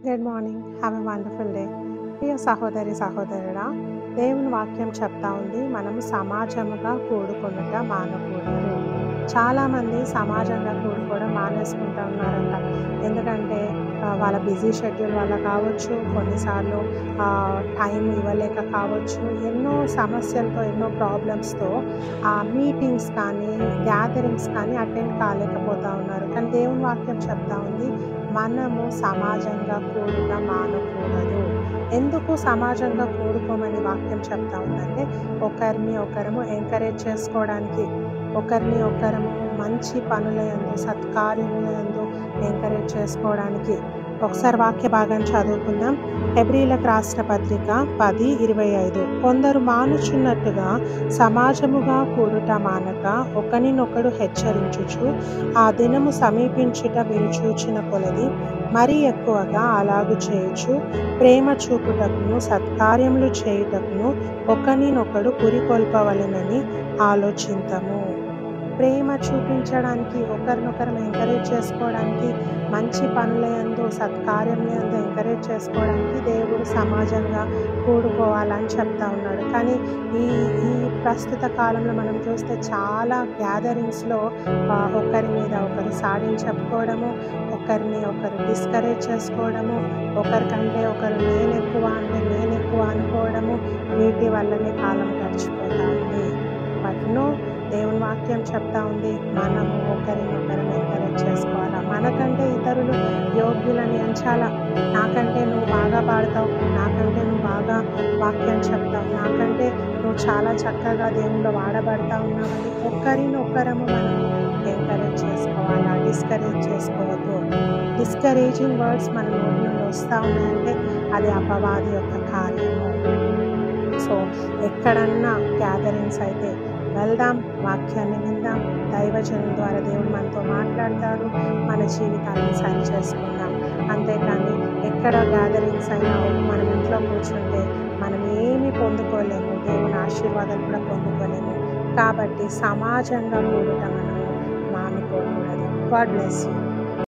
Good morning. Have a wonderful day. ప్రియ సహోదరి సహోదరుడా, దేవుని వాక్యం చెప్తా ఉంది, మనము సమాజముగా కూడుకొనుట మానకూడదు. చాలామంది సమాజంగా కూడుకోవడం మానేసుకుంటూ ఉన్నారంట. ఎందుకంటే వాళ్ళ బిజీ షెడ్యూల్ వల్ల కావచ్చు, కొన్నిసార్లు టైం ఇవ్వలేక కావచ్చు, ఎన్నో సమస్యలతో ఎన్నో ప్రాబ్లమ్స్తో మీటింగ్స్ కానీ గ్యాదరింగ్స్ కానీ అటెండ్ కాలేకపోతూ ఉన్నారు. కానీ దేవుని వాక్యం చెప్తా ఉంది, మనము సమాజంగా కూడుక మానకూడదు. ఎందుకు సమాజంగా కూడుకోమని వాక్యం చెప్తా ఉందంటే, ఒకరిని ఒకరము ఎంకరేజ్ చేసుకోవడానికి, ఒకరిని ఒకరము మంచి పనులయందు సత్కార్యములందు ఎంకరేజ్ చేసుకోవడానికి. ఒకసారి వాక్య భాగాన్ని చదువుకుందాం. హెబ్రీలకు రాసిన పత్రిక 10:25. కొందరు మానుచున్నట్టుగా సమాజముగా కూడుట మానక ఒకనినొకడు హెచ్చరించుచు, ఆ దినము సమీపించుట మీరు చూచిన కొలది మరీ ఎక్కువగా అలాగు చేయుచు, ప్రేమ చూపుటకును సత్కార్యములు చేయుటకును ఒకనినొకడు పురికొల్పవలెనని ఆలోచింతము. ప్రేమ చూపించడానికి, ఒకరినొకరు ఎంకరేజ్ చేసుకోవడానికి, మంచి పనులయందు సత్కార్యములందు ఎంకరేజ్ చేసుకోవడానికి దేవుడు సమాజంగా కూడుకోవాలని చెప్తా ఉన్నాడు. కానీ ఈ ప్రస్తుత కాలంలో మనం చూస్తే చాలా గ్యాదరింగ్స్లో ఒకరి మీద ఒకరు సాడీలు చెప్పుకోవడము, ఒకరిని ఒకరు డిస్కరేజ్ చేసుకోవడము, ఒకరికంటే ఒకరు నేను ఎక్కువ అంటే నేను ఎక్కువ అనుకోవడము, వీటి వల్లనే కాలం గడిచిపోతూ ఉంది. బట్ నో, దేవుని వాక్యం చెప్తా ఉంది, మనము ఒకరినొకరు ఎంకరేజ్ చేసుకోవాలా. మనకంటే ఇతరులు యోగ్యులని ఎంచాలా. నాకంటే నువ్వు బాగా పాడతావు, నాకంటే నువ్వు బాగా వాక్యం చెప్తావు, నాకంటే నువ్వు చాలా చక్కగా దేవుళ్ళు వాడబడతా ఉన్నావని ఒకరినొకరము మనము ఎంకరేజ్ చేసుకోవాలా. డిస్కరేజ్ చేసుకోవద్దు. డిస్కరేజింగ్ వర్డ్స్ మన నోటి నుండి వస్తూ ఉన్నాయంటే అది అపవాది యొక్క కార్యము. సో ఎక్కడన్నా గ్యాదరింగ్స్ అయితే వెళ్దాం, వాక్యాన్ని విందాం, దైవజనం ద్వారా దేవుడు మనతో మాట్లాడతారు, మన జీవితాన్ని సరి చేసుకుందాం. అంతేకాని ఎక్కడ గ్యాదరింగ్స్ అయినా మనం ఇంట్లో కూర్చుంటే మనం ఏమీ పొందుకోలేము, దేవుని ఆశీర్వాదాలు కూడా పొందుకోలేము. కాబట్టి సమాజంగా కూడుట మనము మానుకోకూడదు. God bless you.